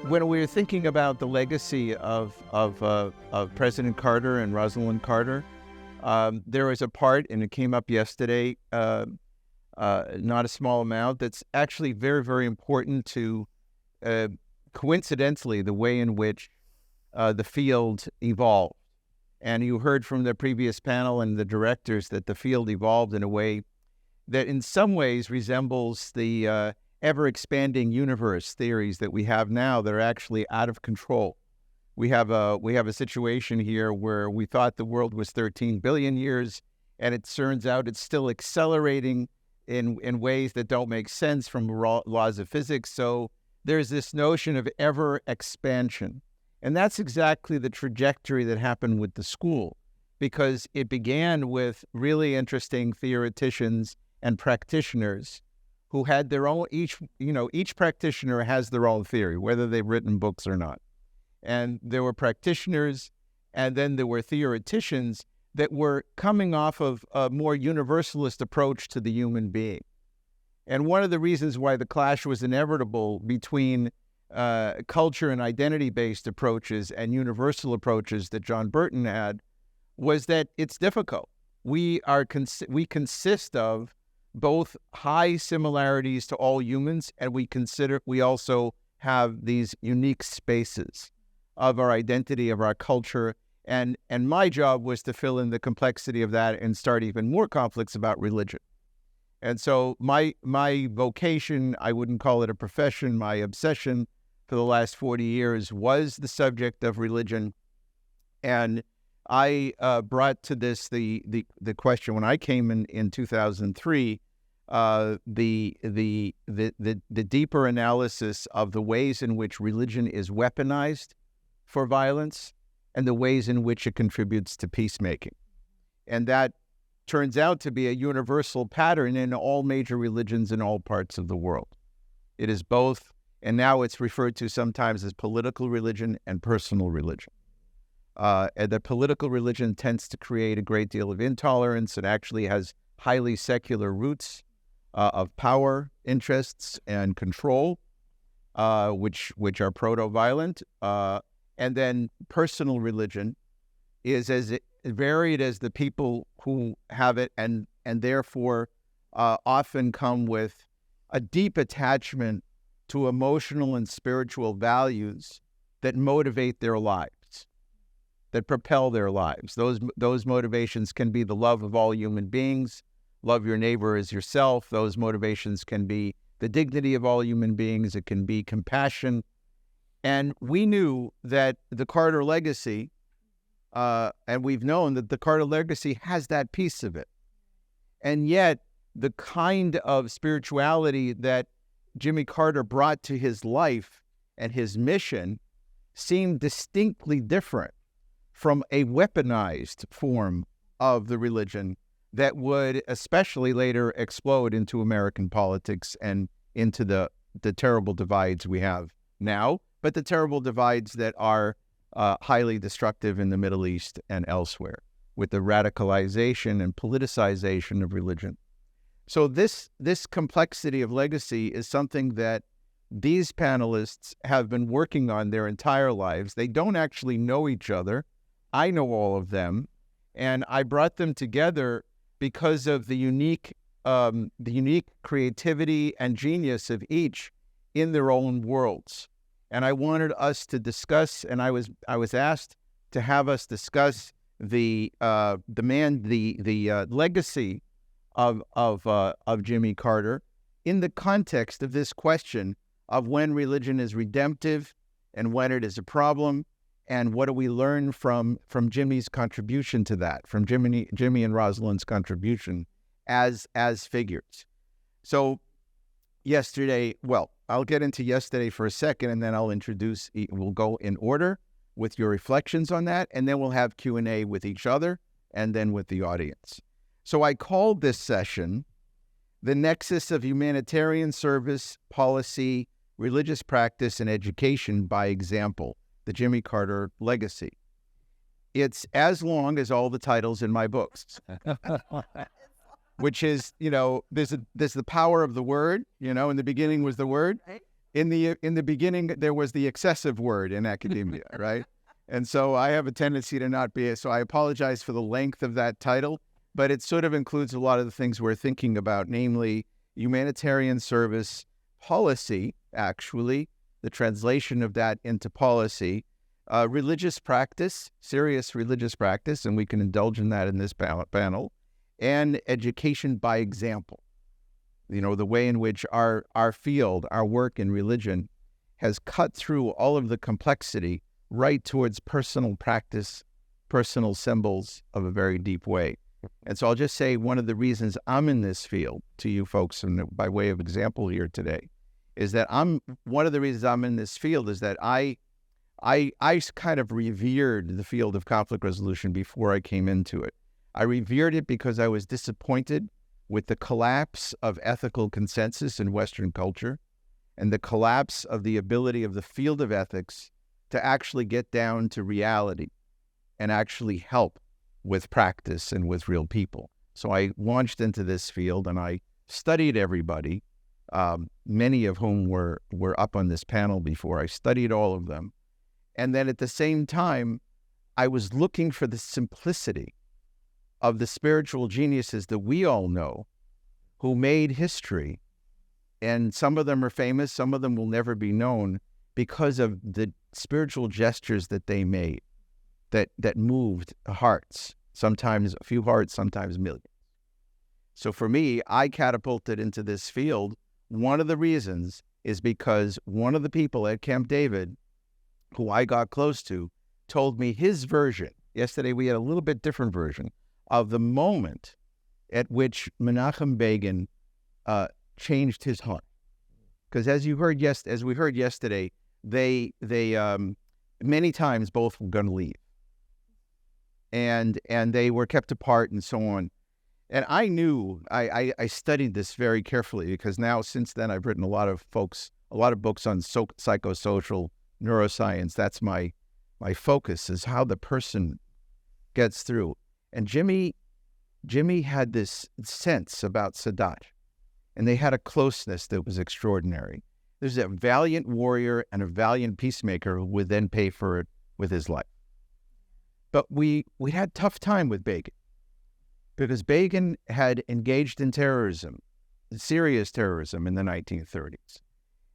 when we were thinking about the legacy of President Carter and Rosalynn Carter, there was a part, and it came up yesterday, not a small amount, that's actually very, very important to, coincidentally, the way in which the field evolved. And you heard from the previous panel and the directors that the field evolved in a way that in some ways resembles the ever-expanding universe theories that we have now that are actually out of control. We have a situation here where we thought the world was 13 billion years, and it turns out it's still accelerating in ways that don't make sense from laws of physics. So there's this notion of ever-expansion. And that's exactly the trajectory that happened with the school, because it began with really interesting theoreticians and practitioners who had their own, each practitioner has their own theory, whether they've written books or not. And there were practitioners, and then there were theoreticians that were coming off of a more universalist approach to the human being. And one of the reasons why the clash was inevitable between culture and identity-based approaches and universal approaches that John Burton had was that it's difficult. We consist of both high similarities to all humans, and we also have these unique spaces of our identity, of our culture, and my job was to fill in the complexity of that and start even more conflicts about religion. And so my vocation, I wouldn't call it a profession, my obsession for the last 40 years was the subject of religion. And I brought to this the question when I came in 2003, the deeper analysis of the ways in which religion is weaponized for violence and the ways in which it contributes to peacemaking. And that turns out to be a universal pattern in all major religions in all parts of the world. It is both, and now it's referred to sometimes as political religion and personal religion. And the political religion tends to create a great deal of intolerance and actually has highly secular roots of power, interests, and control, which are proto-violent. And then personal religion is as varied as the people who have it, and therefore often come with a deep attachment to emotional and spiritual values that motivate their lives, that propel their lives. Those motivations can be the love of all human beings, love your neighbor as yourself. Those motivations can be the dignity of all human beings. It can be compassion. And we knew that the Carter legacy, and we've known that the Carter legacy has that piece of it. And yet, the kind of spirituality that Jimmy Carter brought to his life and his mission seemed distinctly different from a weaponized form of the religion that would especially later explode into American politics and into the terrible divides we have now, but the terrible divides that are highly destructive in the Middle East and elsewhere, with the radicalization and politicization of religion. So this complexity of legacy is something that these panelists have been working on their entire lives. They don't actually know each other. I know all of them, and I brought them together because of the unique creativity and genius of each in their own worlds. And I wanted us to discuss, and I was asked to have us discuss the legacy of Jimmy Carter in the context of this question of when religion is redemptive and when it is a problem, and what do we learn from Jimmy's contribution to that, from Jimmy and Rosalynn's contribution as figures. So yesterday, well, I'll get into yesterday for a second, and then we'll go in order with your reflections on that, and then we'll have Q&A with each other and then with the audience. So I called this session The Nexus of Humanitarian Service, Policy, Religious Practice, and Education by Example, the Jimmy Carter Legacy. It's as long as all the titles in my books, which is, there's the power of the word, in the beginning was the word, in the beginning, there was the excessive word in academia, right? And so I have a tendency to not be, so I apologize for the length of that title, but it sort of includes a lot of the things we're thinking about, namely humanitarian service policy, actually, the translation of that into policy, religious practice, serious religious practice, and we can indulge in that in this panel, and education by example. You know, the way in which our field, our work in religion, has cut through all of the complexity right towards personal practice, personal symbols of a very deep way. And so I'll just say one of the reasons I'm in this field to you folks, and by way of example here today, is that one of the reasons I'm in this field is that I kind of revered the field of conflict resolution before I came into it. I revered it because I was disappointed with the collapse of ethical consensus in Western culture and the collapse of the ability of the field of ethics to actually get down to reality and actually help with practice and with real people. So I launched into this field and I studied everybody, many of whom were up on this panel before. I studied all of them. And then at the same time, I was looking for the simplicity of the spiritual geniuses that we all know who made history. And some of them are famous, some of them will never be known because of the spiritual gestures that they made that moved hearts, sometimes a few hearts, sometimes millions. So for me, I catapulted into this field. One of the reasons is because one of the people at Camp David who I got close to told me his version. Yesterday we had a little bit different version of the moment at which Menachem Begin changed his heart. Because as we heard yesterday, they many times both were going to leave, and they were kept apart and so on. And I knew I studied this very carefully because now since then I've written a lot of books on psychosocial neuroscience. That's my focus, is how the person gets through. And Jimmy had this sense about Sadat, and they had a closeness that was extraordinary. There's a valiant warrior and a valiant peacemaker who would then pay for it with his life. But we had a tough time with Begin because Begin had engaged in terrorism, serious terrorism in the 1930s.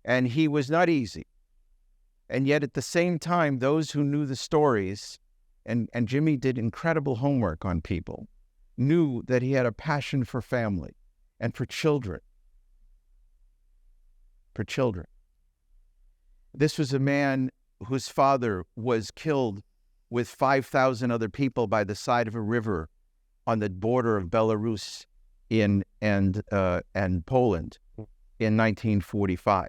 And he was not easy. And yet at the same time, those who knew the stories, and Jimmy did incredible homework on people, knew that he had a passion for family and for children. This was a man whose father was killed with 5,000 other people by the side of a river on the border of Belarus and Poland in 1945.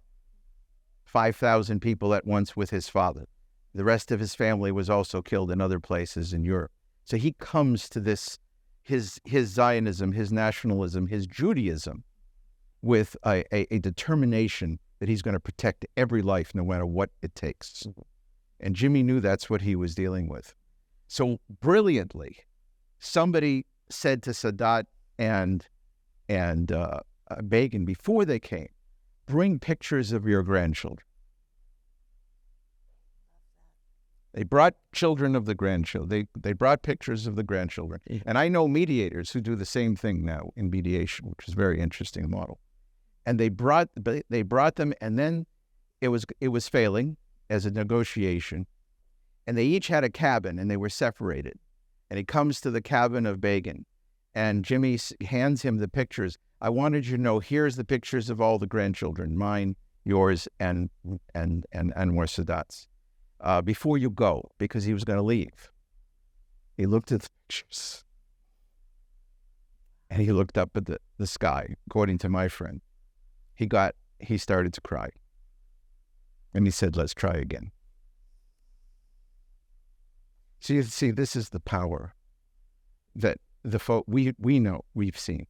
5,000 people at once with his father. The rest of his family was also killed in other places in Europe. So he comes to this, his Zionism, his nationalism, his Judaism, with a determination that he's going to protect every life no matter what it takes. And Jimmy knew that's what he was dealing with. So brilliantly, somebody said to Sadat and Begin before they came, bring pictures of your grandchildren. They brought children of the grandchildren. They brought pictures of the grandchildren. And I know mediators who do the same thing now in mediation, which is a very interesting model. And they brought them, and then it was failing as a negotiation. And they each had a cabin, and they were separated. And he comes to the cabin of Begin, and Jimmy hands him the pictures. I wanted you to know, here's the pictures of all the grandchildren, mine, yours, and Anwar Sadat's. Before you go, because he was going to leave. He looked at the pictures, and he looked up at the sky, according to my friend. He started to cry. And he said, let's try again. So you see, this is the power that the folk we know, we've seen.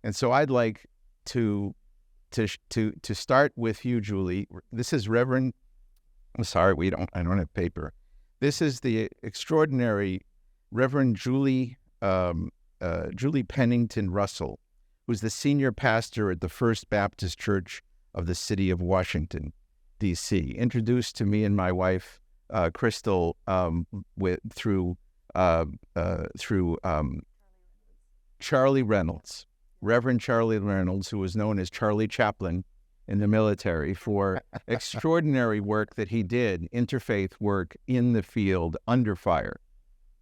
And so I'd like to start with you, Julie. This is Reverend. I'm sorry, I don't have paper. This is the extraordinary Reverend Julie Pennington-Russell, who's the senior pastor at the First Baptist Church of the city of Washington, D.C., introduced to me and my wife, Crystal, through Charlie Reynolds, Reverend Charlie Reynolds, who was known as Charlie Chaplin in the military for extraordinary work that he did, interfaith work in the field, under fire,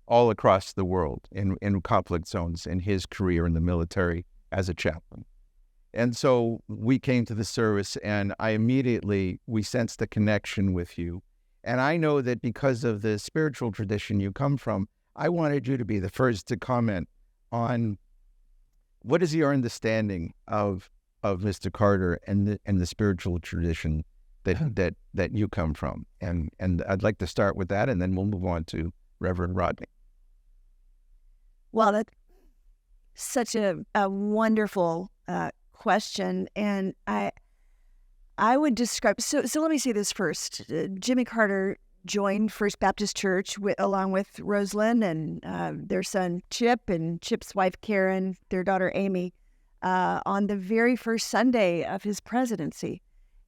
all across the world in conflict zones in his career in the military as a chaplain. And so we came to the service, and we sensed a connection with you. And I know that because of the spiritual tradition you come from, I wanted you to be the first to comment on what is your understanding of Mr. Carter and the spiritual tradition that you come from. And I'd like to start with that, and then we'll move on to Reverend Rodney. Well, that's such a wonderful question, and I would describe. So let me say this first. Jimmy Carter joined First Baptist Church along with Rosalynn and their son Chip and Chip's wife Karen, their daughter Amy, on the very first Sunday of his presidency,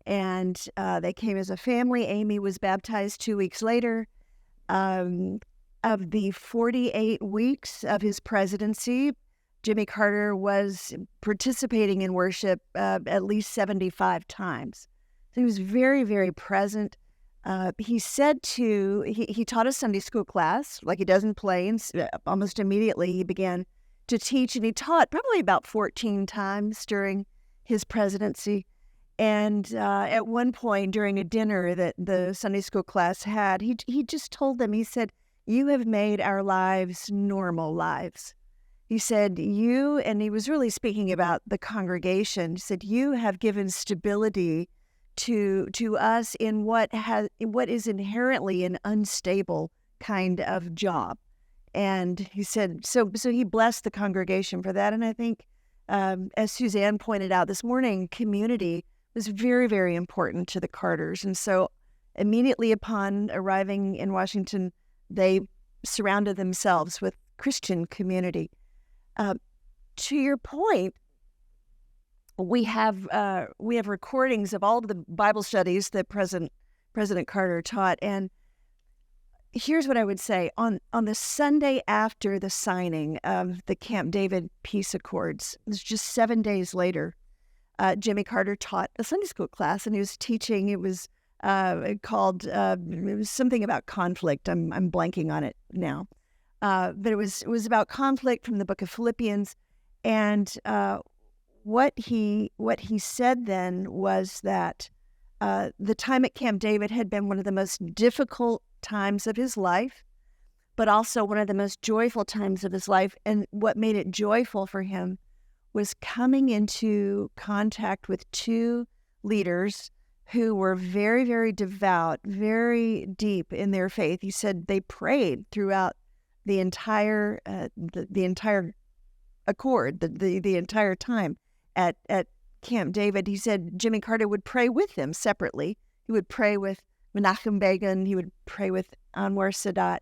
and they came as a family. Amy was baptized 2 weeks later. Of the 48 weeks of his presidency, Jimmy Carter was participating in worship at least 75 times. So he was very, very present. He taught a Sunday school class like he does in Plains. Almost immediately he began to teach, and he taught probably about 14 times during his presidency. And at one point during a dinner that the Sunday school class had, he just told them, he said, "You have made our lives normal lives." He said, and he was really speaking about the congregation, he said, "You have given stability to us in what is inherently an unstable kind of job." And he said, so he blessed the congregation for that. And I think, as Suzanne pointed out this morning, community was very, very important to the Carters. And so immediately upon arriving in Washington, they surrounded themselves with Christian community. To your point, we have recordings of all of the Bible studies that President Carter taught. And here's what I would say. On the Sunday after the signing of the Camp David Peace Accords, it was just 7 days later, Jimmy Carter taught a Sunday school class, and he was teaching. It was called, it was something about conflict. I'm blanking on it now. But it was about conflict from the book of Philippians. And what he said then was that the time at Camp David had been one of the most difficult times of his life, but also one of the most joyful times of his life. And what made it joyful for him was coming into contact with two leaders who were very, very devout, very deep in their faith. He said they prayed throughout the entire accord, the entire time at Camp David. He said Jimmy Carter would pray with them separately. He would pray with Menachem Begin. He would pray with Anwar Sadat.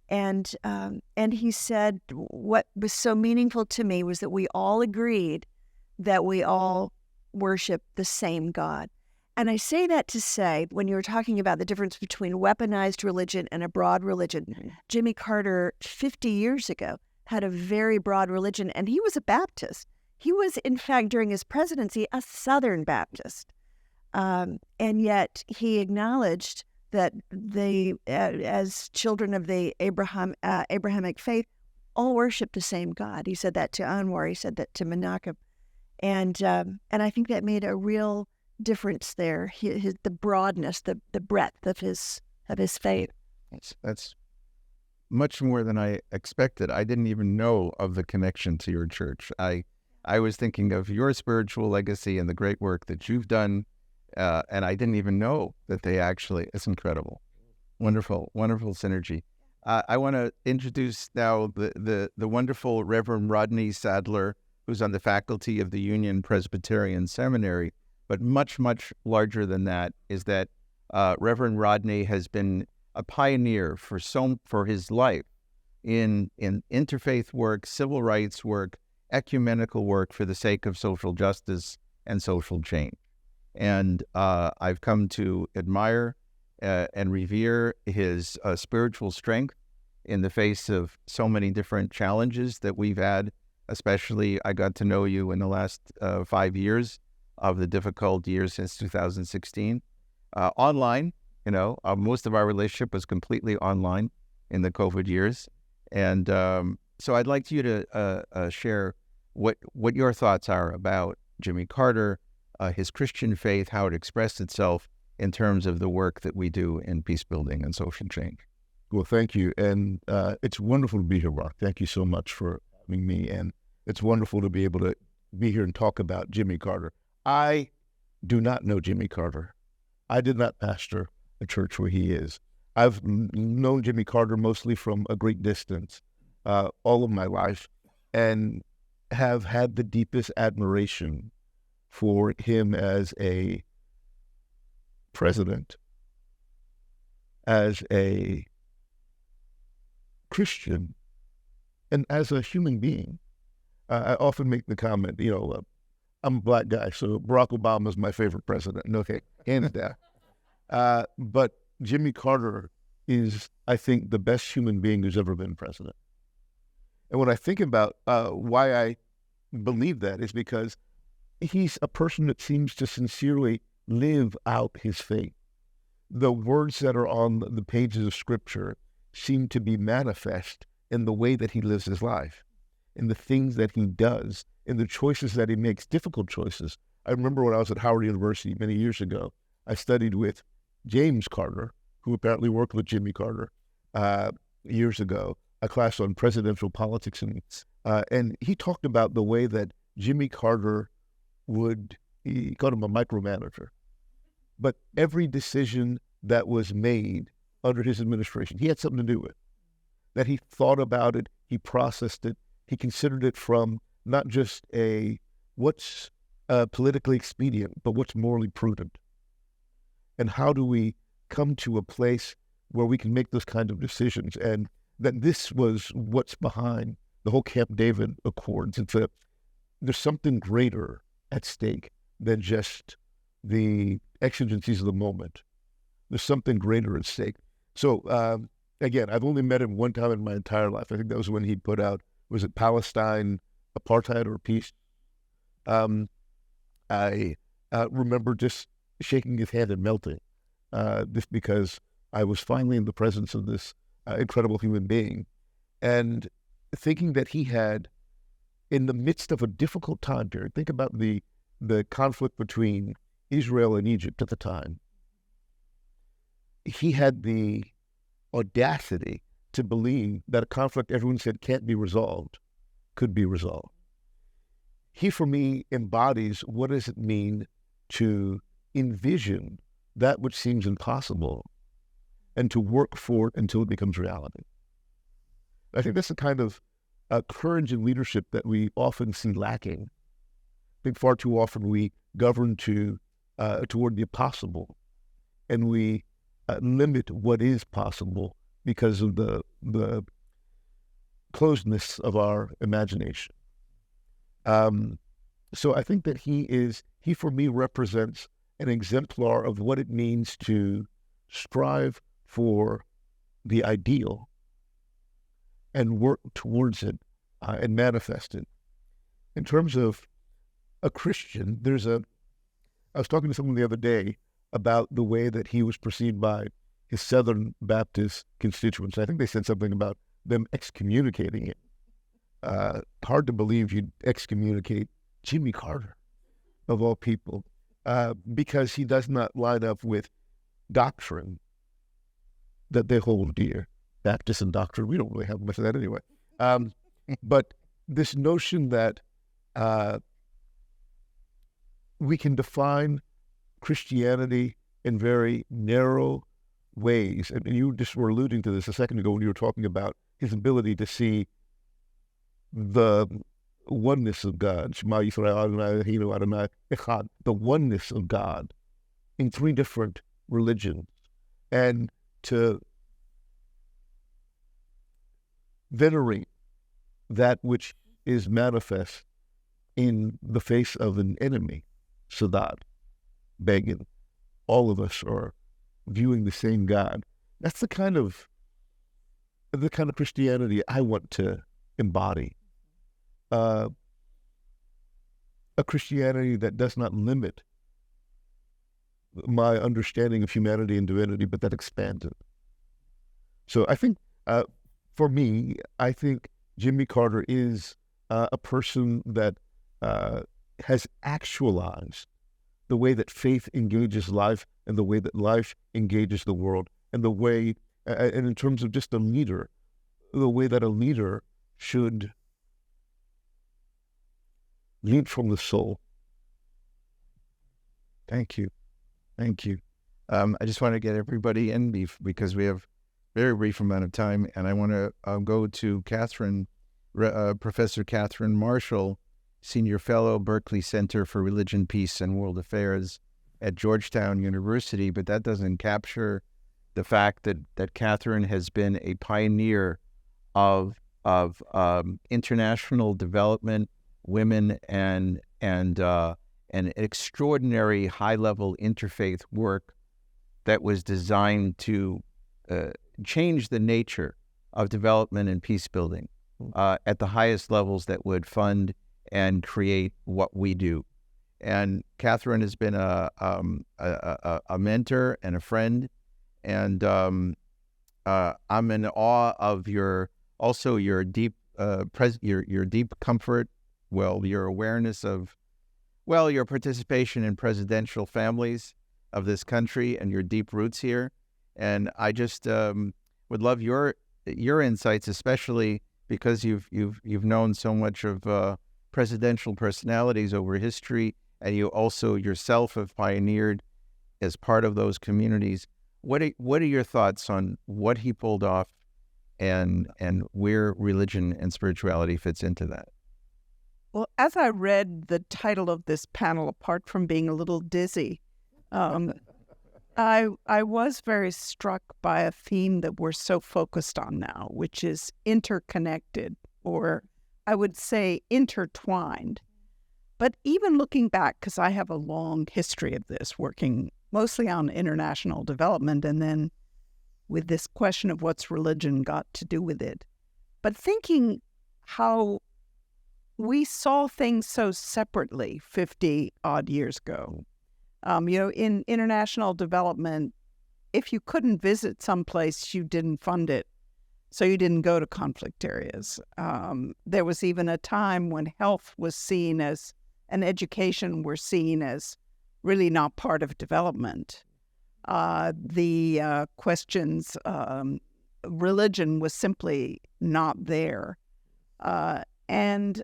And he said what was so meaningful to me was that we all agreed that we all worship the same God. And I say that to say, when you were talking about the difference between weaponized religion and a broad religion, Jimmy Carter 50 years ago had a very broad religion, and he was a Baptist. He was, in fact, during his presidency, a Southern Baptist. And yet he acknowledged that as children of the Abrahamic faith, all worship the same God. He said that to Anwar. He said that to Menachem. And I think that made a real difference there. The broadness, the breadth of his faith. That's much more than I expected. I didn't even know of the connection to your church. I was thinking of your spiritual legacy and the great work that you've done, and I didn't even know that they actually. It's incredible, wonderful synergy. I want to introduce now the wonderful Reverend Rodney Sadler, who's on the faculty of the Union Presbyterian Seminary. But much, much larger than that is that Reverend Rodney has been a pioneer for his life in interfaith work, civil rights work, ecumenical work for the sake of social justice and social change. And I've come to admire and revere his spiritual strength in the face of so many different challenges that we've had. Especially, I got to know you in the last 5 years of the difficult years since 2016. Online, most of our relationship was completely online in the COVID years. And so I'd like you to share what your thoughts are about Jimmy Carter, his Christian faith, how it expressed itself in terms of the work that we do in peace building and social change. Well, thank you. And it's wonderful to be here, Marc. Thank you so much for having me. And it's wonderful to be able to be here and talk about Jimmy Carter. I do not know Jimmy Carter. I did not pastor a church where he is. I've known Jimmy Carter mostly from a great distance all of my life, and have had the deepest admiration for him as a president, as a Christian, and as a human being. I often make the comment, I'm a black guy, so Barack Obama is my favorite president. Okay, hands down. But Jimmy Carter is, I think, the best human being who's ever been president. And when I think about why I believe that, is because he's a person that seems to sincerely live out his faith. The words that are on the pages of Scripture seem to be manifest in the way that he lives his life, in the things that he does, in the choices that he makes, difficult choices. I remember when I was at Howard University many years ago, I studied with James Carter, who apparently worked with Jimmy Carter years ago, a class on presidential politics. And he talked about the way that Jimmy Carter he called him a micromanager. But every decision that was made under his administration, he had something to do with. That he thought about it, he processed it, he considered it from not just what's politically expedient, but what's morally prudent. And how do we come to a place where we can make those kind of decisions? And that this was what's behind the whole Camp David Accords. There's something greater at stake than just the exigencies of the moment. There's something greater at stake. So again, I've only met him one time in my entire life. I think that was when he put out, was it Palestine, Apartheid or Peace? I remember just shaking his hand and melting, just because I was finally in the presence of this incredible human being, and thinking that he had, in the midst of a difficult time period, think about the conflict between Israel and Egypt at the time, he had the audacity to believe that a conflict everyone said can't be resolved could be resolved. He, for me, embodies what does it mean to envision that which seems impossible and to work for it until it becomes reality. I think that's the kind of courage and leadership that we often see lacking. I think far too often we govern toward the impossible, and we limit what is possible because of the closedness of our imagination. So I think that he for me represents an exemplar of what it means to strive for the ideal and work towards it and manifest it. In terms of a Christian, I was talking to someone the other day about the way that he was perceived by his Southern Baptist constituents. I think they said something about them excommunicating him. Hard to believe you'd excommunicate Jimmy Carter, of all people, because he does not line up with doctrine that they hold dear. Baptist and doctrine, we don't really have much of that anyway. But this notion that we can define Christianity in very narrow ways, and you just were alluding to this a second ago when you were talking about his ability to see the oneness of God, Shema Yisrael Adonai Eloheinu Adonai Echad, the oneness of God in three different religions, and to venerate that which is manifest in the face of an enemy, Sadat, begging. All of us are viewing the same God. That's the kind of Christianity I want to embody. A Christianity that does not limit my understanding of humanity and divinity, but that expands it. So I think, for me, I think Jimmy Carter is a person that has actualized the way that faith engages life and the way that life engages the world, and the way, and in terms of just a leader, the way that a leader should lead from the soul. Thank you. Thank you. I just want to get everybody in because we have a very brief amount of time, and I want to go to Katherine, Professor Katherine Marshall, Senior Fellow, Berkley Center for Religion, Peace, and World Affairs at Georgetown University, but that doesn't capture the fact that Katherine has been a pioneer of international development, women, and an extraordinary high-level interfaith work that was designed to change the nature of development and peace building at the highest levels that would fund and create what we do. And Katherine has been a mentor and a friend, and I'm in awe of your deep your deep comfort, your awareness of your participation in presidential families of this country and your deep roots here. And I just would love your insights, especially because you've known so much of presidential personalities over history, and you also yourself have pioneered as part of those communities. What are your thoughts on what he pulled off, and where religion and spirituality fits into that? Well, as I read the title of this panel, apart from being a little dizzy, I was very struck by a theme that we're so focused on now, which is interconnected, or I would say intertwined. But even looking back, because I have a long history of this, working mostly on international development, and then with this question of what's religion got to do with it. But thinking how we saw things so separately 50-odd years ago. In international development, if you couldn't visit someplace, you didn't fund it. So you didn't go to conflict areas. There was even a time when health was seen as, and education were seen as really not part of development. The questions, religion was simply not there. And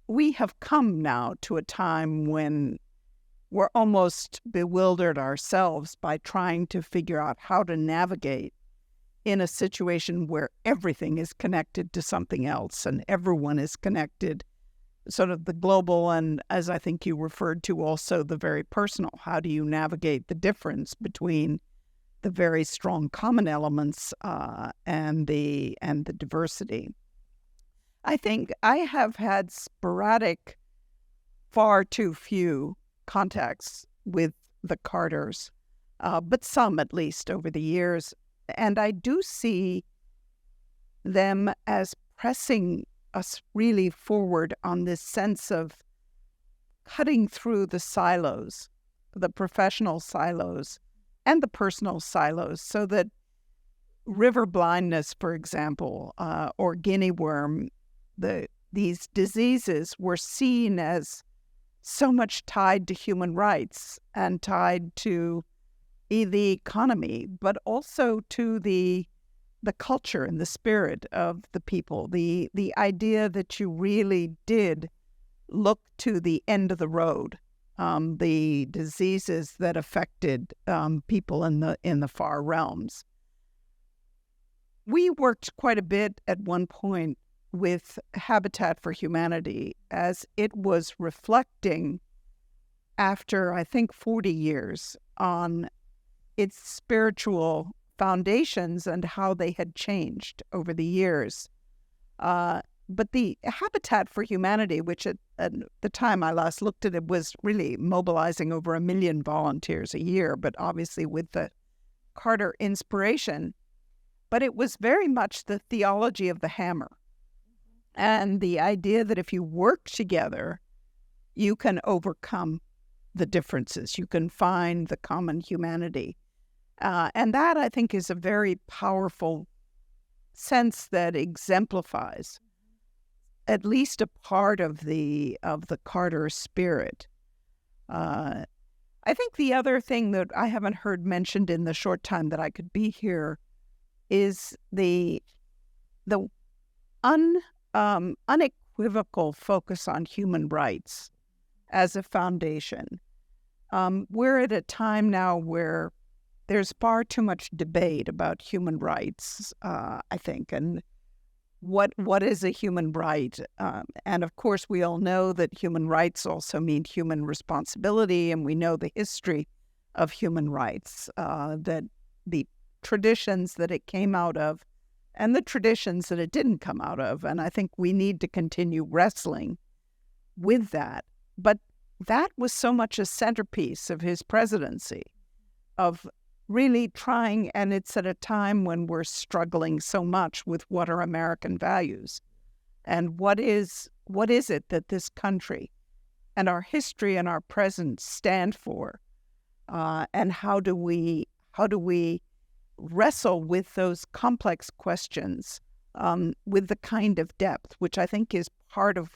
we have come now to a time when we're almost bewildered ourselves by trying to figure out how to navigate in a situation where everything is connected to something else and everyone is connected, sort of the global and, as I think you referred to, also the very personal. How do you navigate the difference between the very strong common elements and the diversity? I think I have had sporadic, far too few contacts with the Carters, but some at least over the years. And I do see them as pressing us really forward on this sense of cutting through the silos, the professional silos and the personal silos, so that river blindness, for example, or guinea worm, these diseases were seen as so much tied to human rights and tied to the economy, but also to the culture and the spirit of the people. The idea that you really did look to the end of the road, the diseases that affected people in the far realms. We worked quite a bit at one point with Habitat for Humanity as it was reflecting, after I think 40 years, on its spiritual foundations and how they had changed over the years. But the Habitat for Humanity, which at the time I last looked at it, was really mobilizing over 1 million volunteers a year, but obviously with the Carter inspiration. But it was very much the theology of the hammer and the idea that if you work together, you can overcome the differences. You can find the common humanity. And that, I think, is a very powerful sense that exemplifies at least a part of the Carter spirit. I think the other thing that I haven't heard mentioned in the short time that I could be here is the unequivocal focus on human rights as a foundation. We're at a time now where there's far too much debate about human rights, I think, and what is a human right? And of course, we all know that human rights also mean human responsibility, and we know the history of human rights, that the traditions that it came out of and the traditions that it didn't come out of. And I think we need to continue wrestling with that. But that was so much a centerpiece of his presidency, of really trying, and it's at a time when we're struggling so much with what are American values and what is it that this country and our history and our present stand for, and how do we wrestle with those complex questions with the kind of depth which I think is part of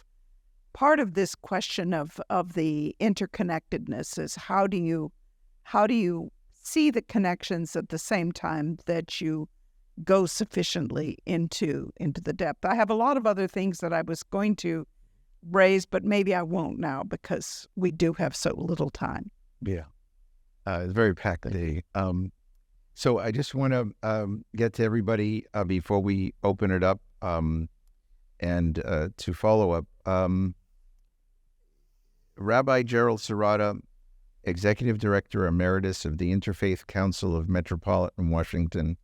this question of the interconnectedness, is how do you see the connections at the same time that you go sufficiently into the depth. I have a lot of other things that I was going to raise, but maybe I won't now because we do have so little time. Yeah. It's very packed day. So I just want to get to everybody before we open it up and to follow up. Rabbi Gerald Serrota, Executive Director Emeritus of the Interfaith Council of Metropolitan Washington.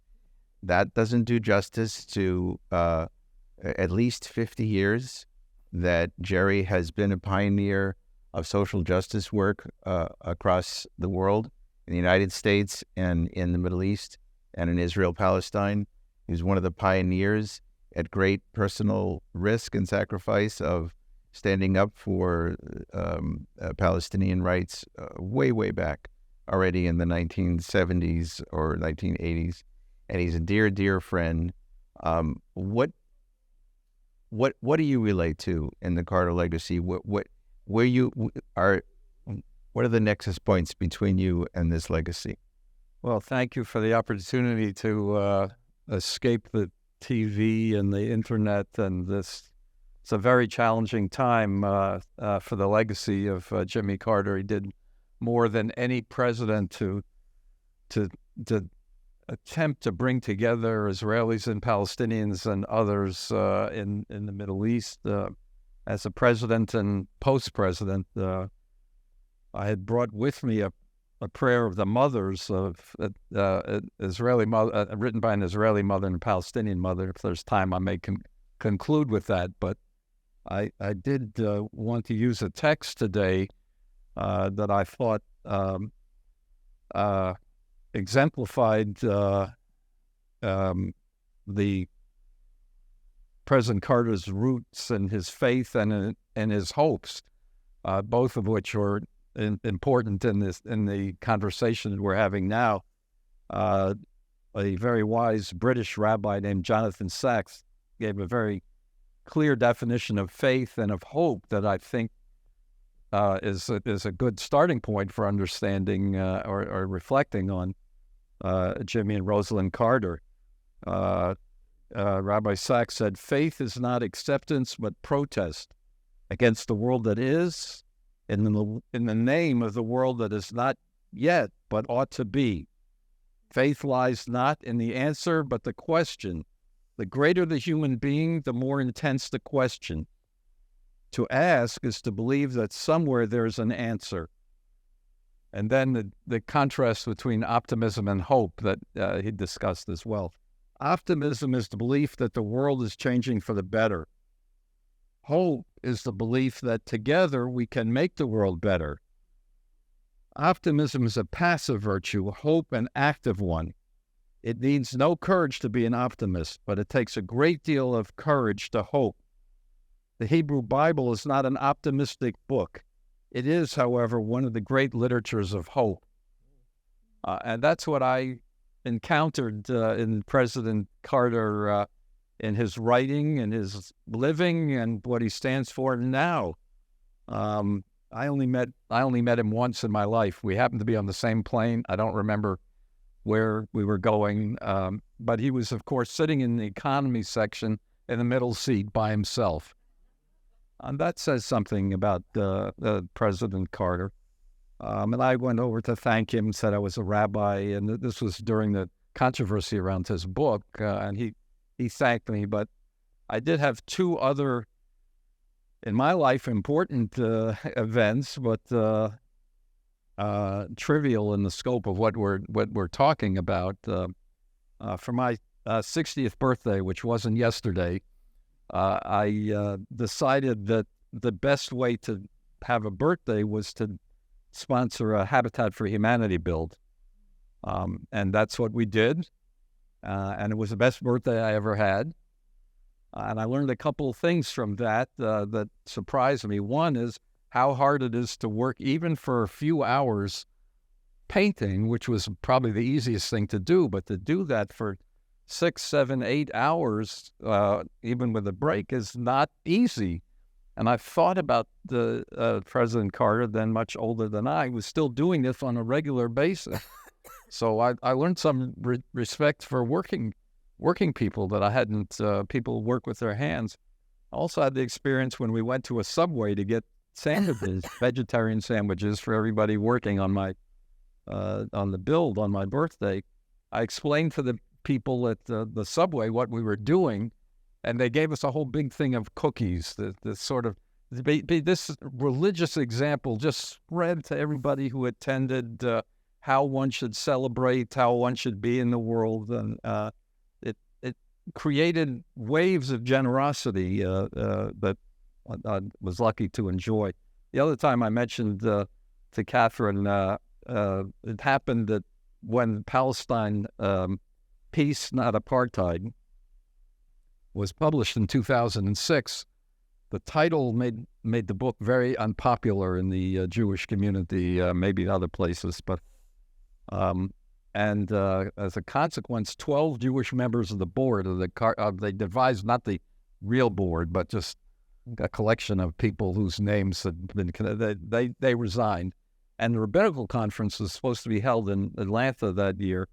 That doesn't do justice to at least 50 years that Jerry has been a pioneer of social justice work across the world, in the United States and in the Middle East and in Israel-Palestine. He was one of the pioneers at great personal risk and sacrifice of standing up for Palestinian rights way, way back, already in the 1970s or 1980s. And he's a dear, dear friend. What do you relate to in the Carter legacy? What are the nexus points between you and this legacy? Well, thank you for the opportunity to escape the TV and the internet and this. It's a very challenging time for the legacy of Jimmy Carter. He did more than any president to attempt to bring together Israelis and Palestinians and others in the Middle East. As a president and post-president, I had brought with me a prayer of the mothers of Israeli mother, written by an Israeli mother and a Palestinian mother. If there's time, I may conclude with that, but I did want to use a text today that I thought exemplified the President Carter's roots and his faith and his hopes, both of which are important in the conversation we're having now. A very wise British rabbi named Jonathan Sacks gave a very clear definition of faith and of hope that I think is a good starting point for understanding or reflecting on Jimmy and Rosalynn Carter. Rabbi Sacks said, "Faith is not acceptance but protest against the world that is, in the name of the world that is not yet but ought to be. Faith lies not in the answer but the question. The greater the human being, the more intense the question. To ask is to believe that somewhere there's an answer." And then the contrast between optimism and hope that he discussed as well. Optimism is the belief that the world is changing for the better. Hope is the belief that together we can make the world better. Optimism is a passive virtue, hope an active one. It needs no courage to be an optimist, but it takes a great deal of courage to hope. The Hebrew Bible is not an optimistic book. It is, however, one of the great literatures of hope. And that's what I encountered in President Carter in his writing and his living and what he stands for now. I only met him once in my life. We happened to be on the same plane. I don't remember where we were going, but he was, of course, sitting in the economy section in the middle seat by himself. And that says something about President Carter. And I went over to thank him, said I was a rabbi, and this was during the controversy around his book, and he thanked me. But I did have two other, in my life, important events, but trivial in the scope of what we're talking about. For my 60th birthday, which wasn't yesterday, I decided that the best way to have a birthday was to sponsor a Habitat for Humanity build. And that's what we did. And it was the best birthday I ever had. And I learned a couple of things from that that surprised me. One is how hard it is to work even for a few hours painting, which was probably the easiest thing to do, but to do that for 6, 7, 8 hours, even with a break, is not easy. And I thought about the President Carter, then much older than I, was still doing this on a regular basis. So I learned some respect for working people that I hadn't, people work with their hands. I also had the experience when we went to a Subway to get sandwiches, vegetarian sandwiches for everybody working on my, on the build on my birthday. I explained to the people at the Subway what we were doing, and they gave us a whole big thing of cookies. The sort of, this religious example just spread to everybody who attended how one should celebrate, how one should be in the world, and it created waves of generosity that I was lucky to enjoy. The other time I mentioned to Katherine, it happened that when Palestine Peace, Not Apartheid was published in 2006, the title made the book very unpopular in the Jewish community, maybe in other places, but and as a consequence, 12 Jewish members of the board of they devised not the real board, but just a collection of people whose names had been they resigned, and the rabbinical conference was supposed to be held in Atlanta that year.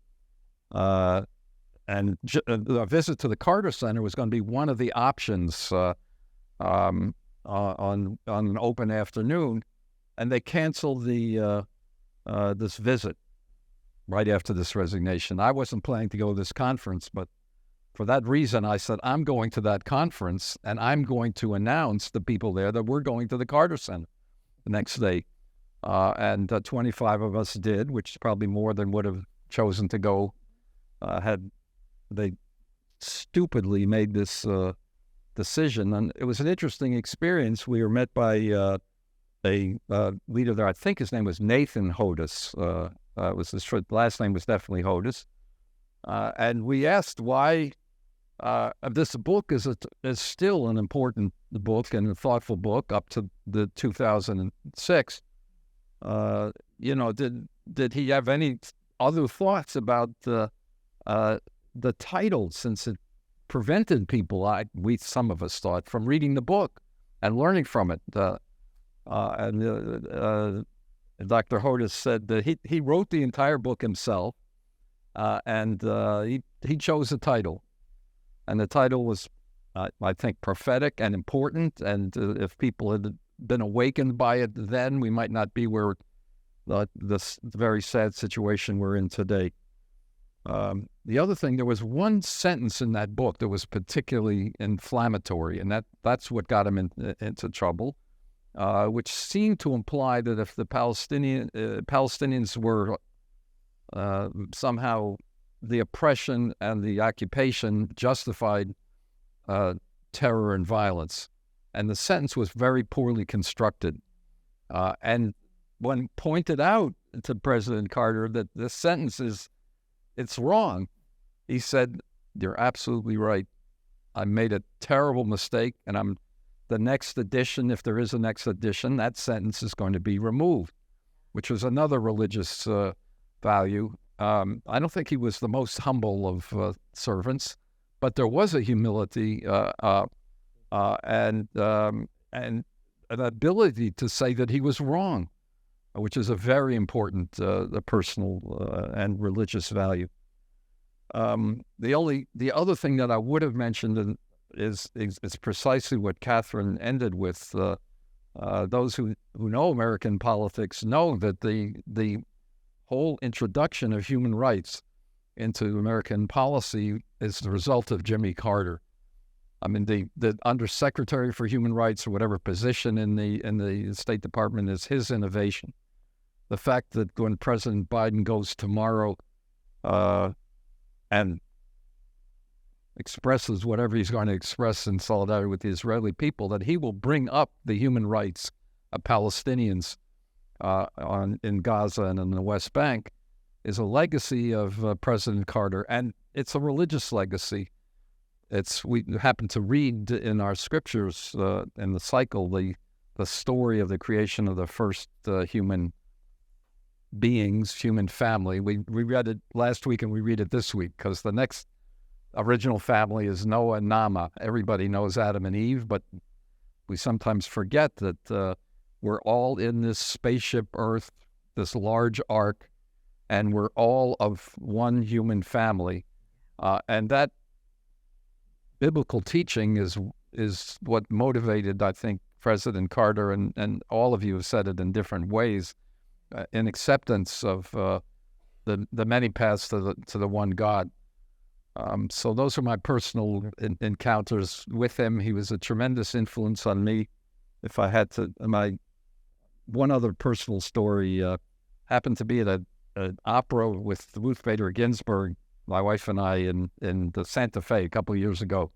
And a visit to the Carter Center was going to be one of the options on an open afternoon, and they canceled this visit right after this resignation. I wasn't planning to go to this conference, but for that reason, I said, I'm going to that conference, and I'm going to announce to people there that we're going to the Carter Center the next day. And 25 of us did, which is probably more than would have chosen to go had they stupidly made this decision. And it was an interesting experience. We were met by a leader there. I think his name was Nathan Hodis. It was his last name was definitely Hodis. And we asked why this book is still an important book and a thoughtful book up to the 2006. Did he have any other thoughts about the title, since it prevented people, some of us thought, from reading the book and learning from it. And Dr. Hodis said that he wrote the entire book himself, and he chose a title. And the title was, I think, prophetic and important, and if people had been awakened by it then, we might not be where this very sad situation we're in today. The other thing, there was one sentence in that book that was particularly inflammatory, and that's what got him into trouble, which seemed to imply that if the Palestinians were somehow the oppression and the occupation justified terror and violence. And the sentence was very poorly constructed. And when pointed out to President Carter that the sentence it's wrong, he said, "You're absolutely right. I made a terrible mistake, and the next edition, if there is a next edition, that sentence is going to be removed," which was another religious value. I don't think he was the most humble of servants, but there was a humility and an ability to say that he was wrong, which is a very important personal and religious value. The other thing that I would have mentioned is precisely what Katherine ended with. Those who know American politics know that the whole introduction of human rights into American policy is the result of Jimmy Carter. I mean, the Undersecretary for Human Rights, or whatever position in the State Department, is his innovation. The fact that when President Biden goes tomorrow and expresses whatever he's going to express in solidarity with the Israeli people, that he will bring up the human rights of Palestinians in Gaza and in the West Bank, is a legacy of President Carter, and it's a religious legacy. We happen to read in our scriptures in the cycle the story of the creation of the first human beings, human family. We read it last week and we read it this week, because the next original family is Noah and Nama. Everybody knows Adam and Eve, but we sometimes forget that we're all in this spaceship Earth, this large ark, and we're all of one human family. And that biblical teaching is what motivated, I think, President Carter, and all of you have said it in different ways, in acceptance of the many paths to the one God. So those are my personal encounters with him. He was a tremendous influence on me. If I had to, my one other personal story happened to be at an opera with Ruth Bader Ginsburg, my wife and I, in the Santa Fe a couple of years ago,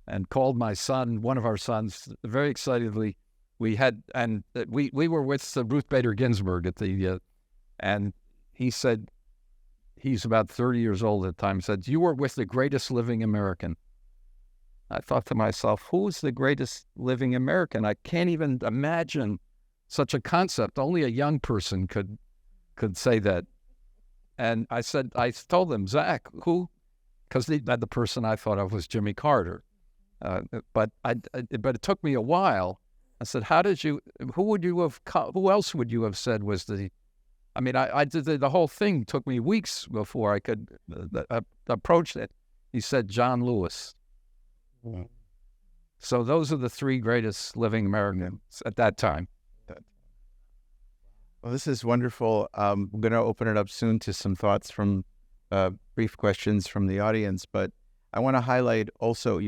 and called my son, one of our sons, very excitedly. We were with Ruth Bader Ginsburg at the, and he said, he's about 30 years old at the time, said, "You were with the greatest living American." I thought to myself, who's the greatest living American? I can't even imagine such a concept. Only a young person could say that. And I told them, "Zach, who?" Because the person I thought of was Jimmy Carter. But it took me a while. I said, who else would you have said was the, I mean, I did the whole thing took me weeks before I could approach it. He said, John Lewis. Mm-hmm. So those are the three greatest living Americans at that time. Well, this is wonderful. I'm going to open it up soon to some thoughts from brief questions from the audience, but I want to highlight also,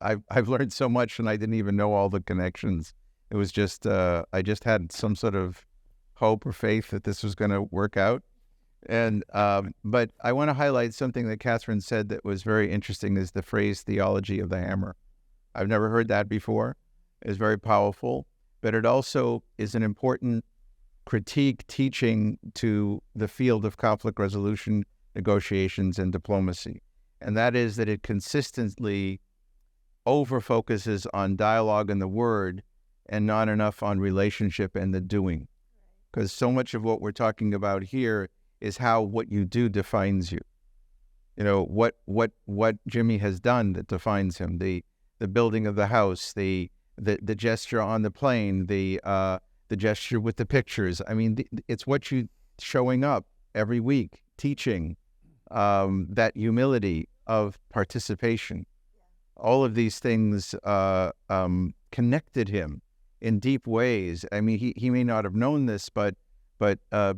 I've learned so much and I didn't even know all the connections. It was just, I just had some sort of hope or faith that this was going to work out. And, but I want to highlight something that Katherine said that was very interesting, is the phrase theology of the hammer. I've never heard that before. It's very powerful, but it also is an important critique teaching to the field of conflict resolution, negotiations, and diplomacy. And that is that it consistently over-focuses on dialogue and the word and not enough on relationship and the doing. Because so much of what we're talking about here is how what you do defines you. You know, what Jimmy has done that defines him, the building of the house, the gesture on the plane, the gesture with the pictures. I mean, it's what you showing up every week, teaching, that humility of participation. All of these things connected him in deep ways. I mean, he may not have known this, but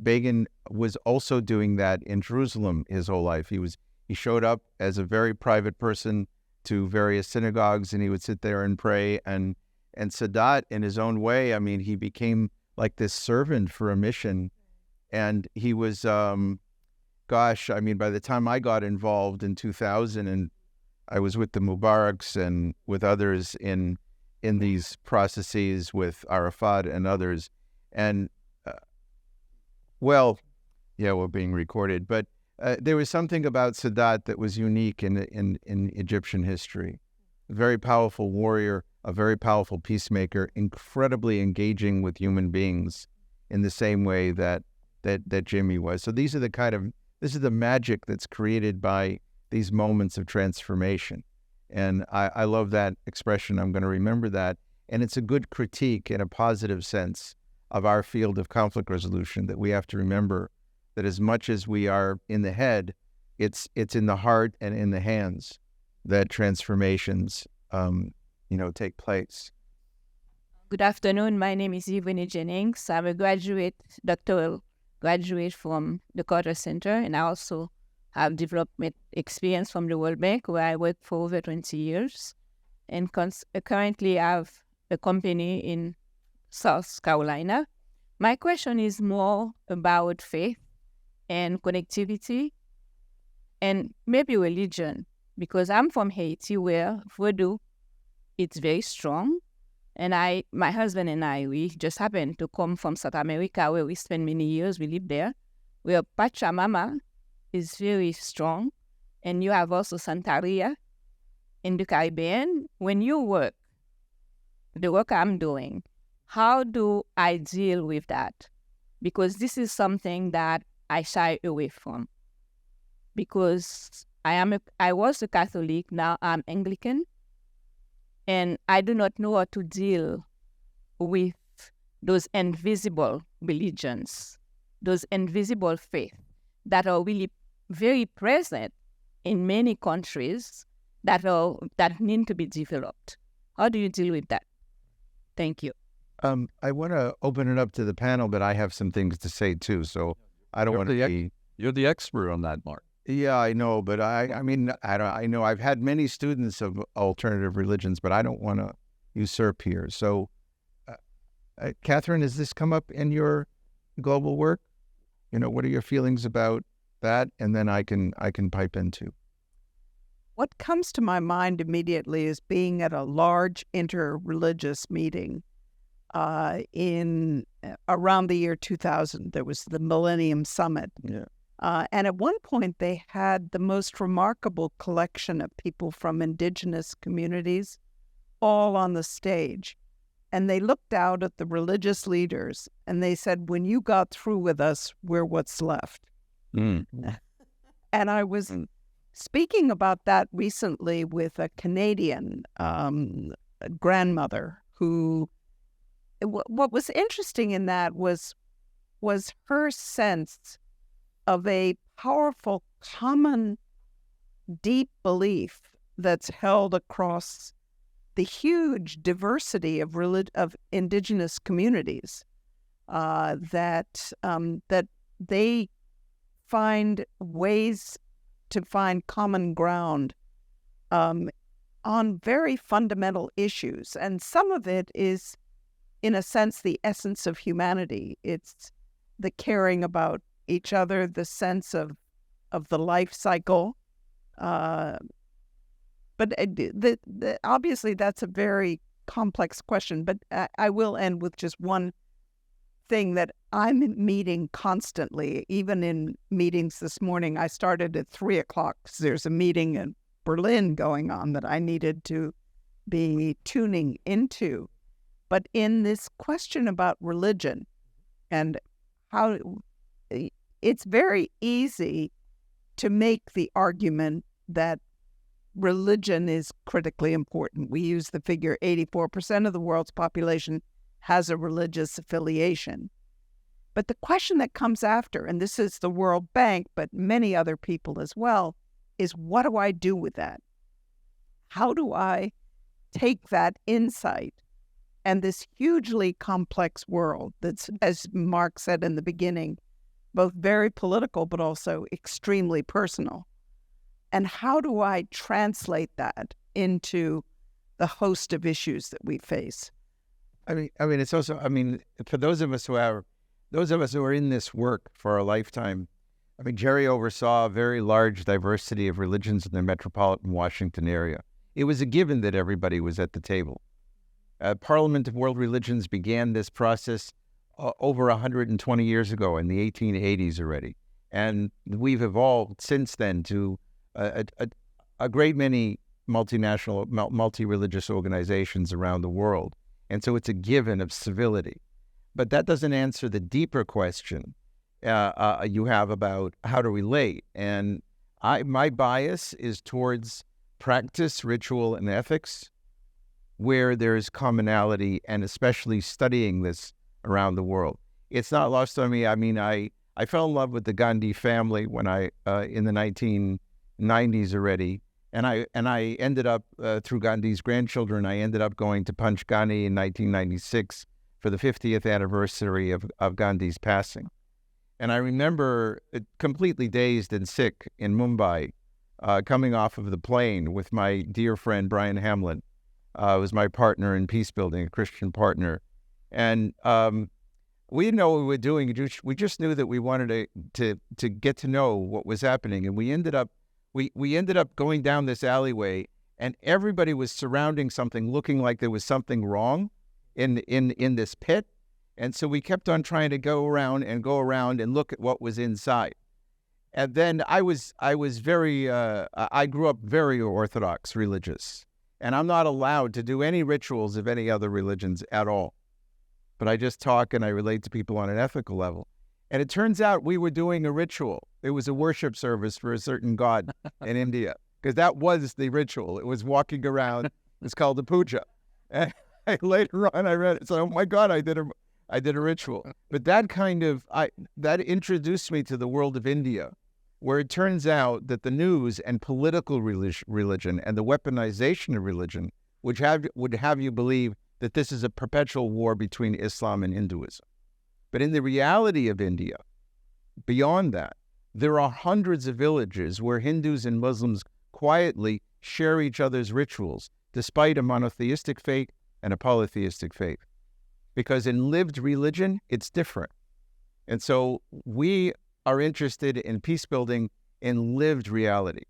Begin was also doing that in Jerusalem his whole life. He showed up as a very private person to various synagogues, and he would sit there and pray. And Sadat, in his own way, I mean, he became like this servant for a mission. And he was, I mean, by the time I got involved in 2000, and I was with the Mubaraks and with others in in these processes with Arafat and others. And, we're being recorded, but there was something about Sadat that was unique in Egyptian history. A very powerful warrior, a very powerful peacemaker, incredibly engaging with human beings in the same way that Jimmy was. So this is the magic that's created by these moments of transformation. And I love that expression. I'm going to remember that. And it's a good critique in a positive sense of our field of conflict resolution, that we have to remember that as much as we are in the head, it's in the heart and in the hands that transformations take place. Good afternoon. My name is Yvonne Jennings. I'm a doctoral graduate from the Kurtzer Center, and I also have development experience from the World Bank, where I worked for over 20 years. And currently I have a company in South Carolina. My question is more about faith and connectivity and maybe religion, because I'm from Haiti, where Voodoo is very strong. And my husband and I, we just happened to come from South America, where we spent many years. We lived there, where Pachamama is very strong. And you have also Santeria in the Caribbean. When you work, the work I'm doing, how do I deal with that? Because this is something that I shy away from. Because I was a Catholic, now I'm Anglican, and I do not know how to deal with those invisible religions, those invisible faiths that are really very present in many countries that need to be developed. How do you deal with that? Thank you. I want to open it up to the panel, but I have some things to say too. So I don't want to be. You're the expert on that, Marc. Yeah, I know, but I know I've had many students of alternative religions, but I don't want to usurp here. So, Katherine, has this come up in your global work? What are your feelings about that? And then I can pipe in too. What comes to my mind immediately is being at a large interreligious meeting in around the year 2000. There was the Millennium Summit. Yeah. And at one point, they had the most remarkable collection of people from indigenous communities all on the stage. And they looked out at the religious leaders and they said, when you got through with us, we're what's left. Mm. And I was speaking about that recently with a Canadian grandmother who, what was interesting in that was her sense of a powerful, common, deep belief that's held across the huge diversity of indigenous communities, that they find ways to find common ground on very fundamental issues. And some of it is, in a sense, the essence of humanity. It's the caring about each other, the sense of the life cycle. But obviously that's a very complex question. But I will end with just one thing that I'm meeting constantly, even in meetings this morning. I started at 3:00 because there's a meeting in Berlin going on that I needed to be tuning into. But in this question about religion and how it's very easy to make the argument that religion is critically important. We use the figure 84% of the world's population has a religious affiliation. But the question that comes after, and this is the World Bank, but many other people as well, is what do I do with that? How do I take that insight and this hugely complex world that's, as Marc said in the beginning, both very political but also extremely personal? And how do I translate that into the host of issues that we face? I mean, it's also, for those of us who are in this work for a lifetime, Jerry oversaw a very large diversity of religions in the metropolitan Washington area. It was a given that everybody was at the table. Parliament of World Religions began this process over 120 years ago in the 1880s already. And we've evolved since then to a great many multinational, multi-religious organizations around the world. And so it's a given of civility. But that doesn't answer the deeper question you have about how to relate. And my bias is towards practice, ritual, and ethics, where there is commonality, and especially studying this around the world. It's not lost on me. I mean, I fell in love with the Gandhi family when in the 1990s already. And I ended up, through Gandhi's grandchildren, I ended up going to Panchgani in 1996 for the 50th anniversary of Gandhi's passing. And I remember completely dazed and sick in Mumbai, coming off of the plane with my dear friend Brian Hamlin, was my partner in peace building, a Christian partner. And we didn't know what we were doing. We just knew that we wanted to get to know what was happening. And we ended up going down this alleyway, and everybody was surrounding something, looking like there was something wrong in this pit. And so we kept on trying to go around and look at what was inside. And then I grew up very Orthodox religious, and I'm not allowed to do any rituals of any other religions at all. But I just talk and I relate to people on an ethical level. And it turns out we were doing a ritual. It was a worship service for a certain god in India, because that was the ritual. It was walking around. It's called a puja. And later on I read it. So, oh my God, I did a ritual. But that introduced me to the world of India, where it turns out that the news and political religion and the weaponization of religion would have you believe that this is a perpetual war between Islam and Hinduism. But in the reality of India, beyond that, there are hundreds of villages where Hindus and Muslims quietly share each other's rituals, despite a monotheistic faith and a polytheistic faith. Because in lived religion, it's different. And so we are interested in peace building in lived reality,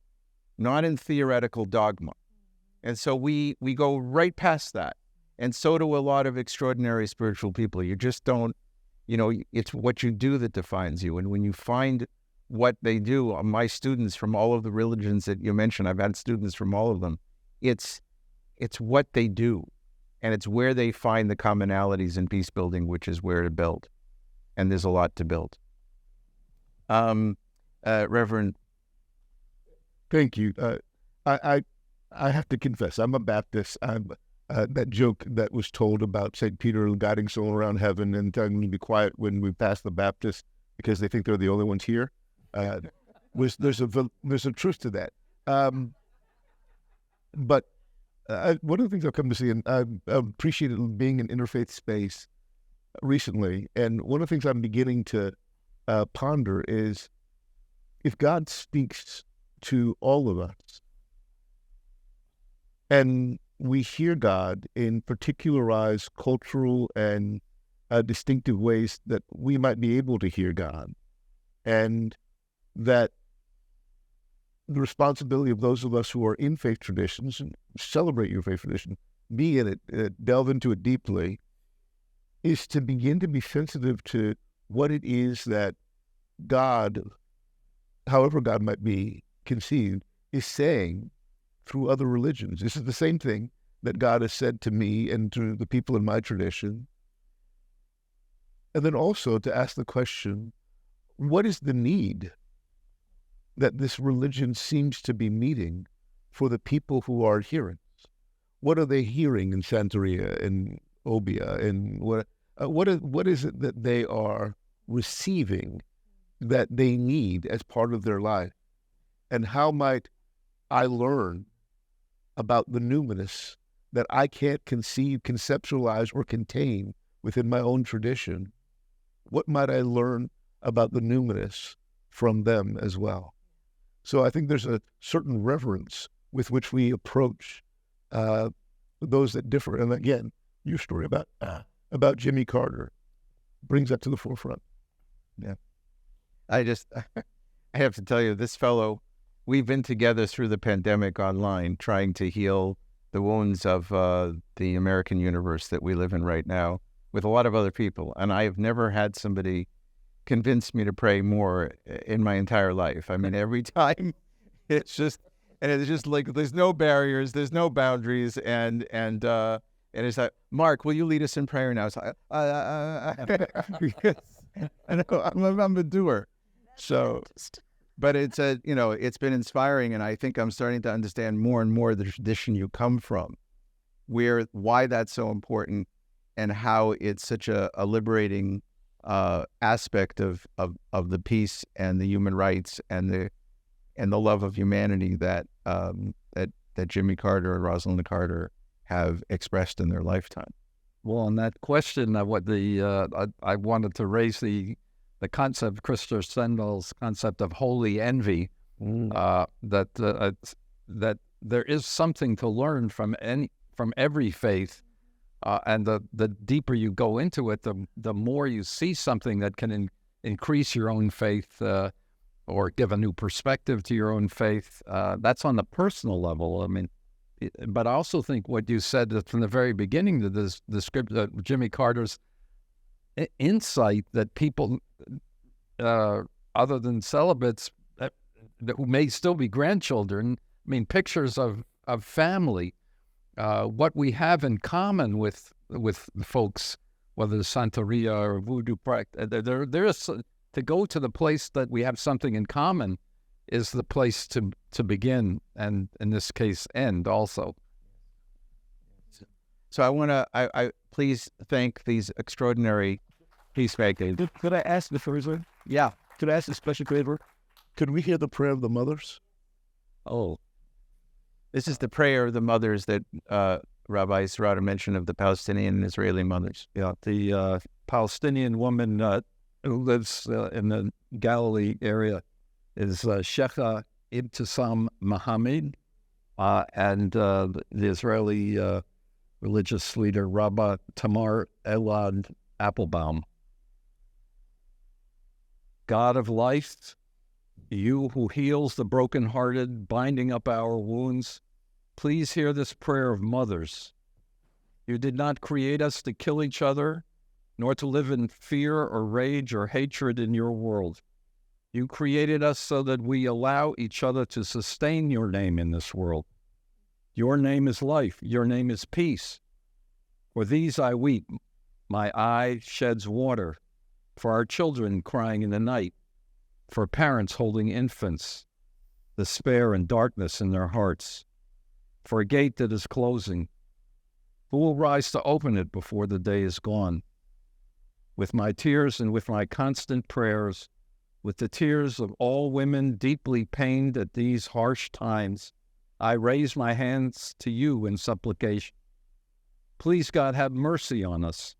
not in theoretical dogma. And so we go right past that. And so do a lot of extraordinary spiritual people. You just don't, it's what you do that defines you. And when you find what they do, my students from all of the religions that you mentioned, I've had students from all of them, it's what they do. And it's where they find the commonalities in peace building, which is where to build. And there's a lot to build. Reverend. Thank you. I have to confess, I'm a Baptist. That joke that was told about St. Peter guiding someone around heaven and telling them to be quiet when we pass the Baptists because they think they're the only ones here. There's a truth to that. But one of the things I've come to see, and I've appreciated being in interfaith space recently, and one of the things I'm beginning to ponder is, if God speaks to all of us, and we hear God in particularized cultural and distinctive ways that we might be able to hear God, and that the responsibility of those of us who are in faith traditions, and celebrate your faith tradition, be in it, delve into it deeply, is to begin to be sensitive to what it is that God, however God might be conceived, is saying through other religions. This is the same thing that God has said to me and to the people in my tradition. And then also to ask the question, what is the need that this religion seems to be meeting for the people who are adherents? What are they hearing in Santeria and Obia? And what is it that they are receiving that they need as part of their life? And how might I learn about the numinous that I can't conceive, conceptualize, or contain within my own tradition? What might I learn about the numinous from them as well? So I think there's a certain reverence with which we approach those that differ. And again, your story about Jimmy Carter brings that to the forefront. Yeah. I have to tell you, this fellow, we've been together through the pandemic online, trying to heal the wounds of the American universe that we live in right now with a lot of other people. And I have never had somebody convince me to pray more in my entire life. I mean, every time it's just like there's no barriers, there's no boundaries, and it's like, Marc, will you lead us in prayer now? It's like, I know I'm a doer. So, but it's it's been inspiring, and I think I'm starting to understand more and more the tradition you come from, why that's so important, and how it's such a liberating aspect of the peace and the human rights and the love of humanity that Jimmy Carter and Rosalynn Carter have expressed in their lifetime. Well, on that question, I wanted to raise the concept, Kurtzer Sendel's concept of holy envy, that there is something to learn from every faith, and the deeper you go into it, the more you see something that can increase your own faith or give a new perspective to your own faith. That's on the personal level. I mean, but I also think what you said from the very beginning to the script, Jimmy Carter's insight that people, other than celibates, who may still be grandchildren, I mean, pictures of family, what we have in common with folks, whether it's Santeria or voodoo practice, there is to go to the place that we have something in common is the place to begin, and in this case, end also. So I please thank these extraordinary peacemakers. Could I ask the first one? Yeah. Could I ask a special favor? Could we hear the prayer of the mothers? Oh, this is the prayer of the mothers that Rabbi Serrota mentioned, of the Palestinian and Israeli mothers. Yeah, the Palestinian woman who lives in the Galilee area is Sheikha Ibtisam Mohammed, and the Israeli religious leader Rabbi Tamar Elad Applebaum. God of life, you who heals the brokenhearted, binding up our wounds, please hear this prayer of mothers. You did not create us to kill each other, nor to live in fear or rage or hatred in your world. You created us so that we allow each other to sustain your name in this world. Your name is life. Your name is peace. For these I weep. My eye sheds water. For our children crying in the night. For parents holding infants. Despair and darkness in their hearts. For a gate that is closing. Who will rise to open it before the day is gone? With my tears and with my constant prayers, with the tears of all women deeply pained at these harsh times, I raise my hands to you in supplication. Please, God, have mercy on us.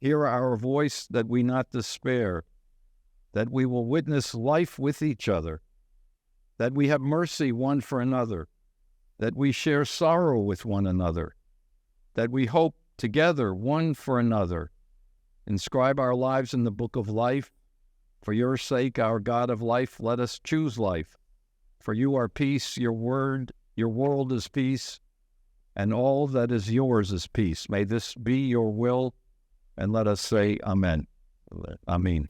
Hear our voice that we not despair, that we will witness life with each other, that we have mercy one for another, that we share sorrow with one another, that we hope together one for another. Inscribe our lives in the book of life. For your sake, our God of life, let us choose life. For you are peace, your world is peace, and all that is yours is peace. May this be your will, and let us say amen. Amen.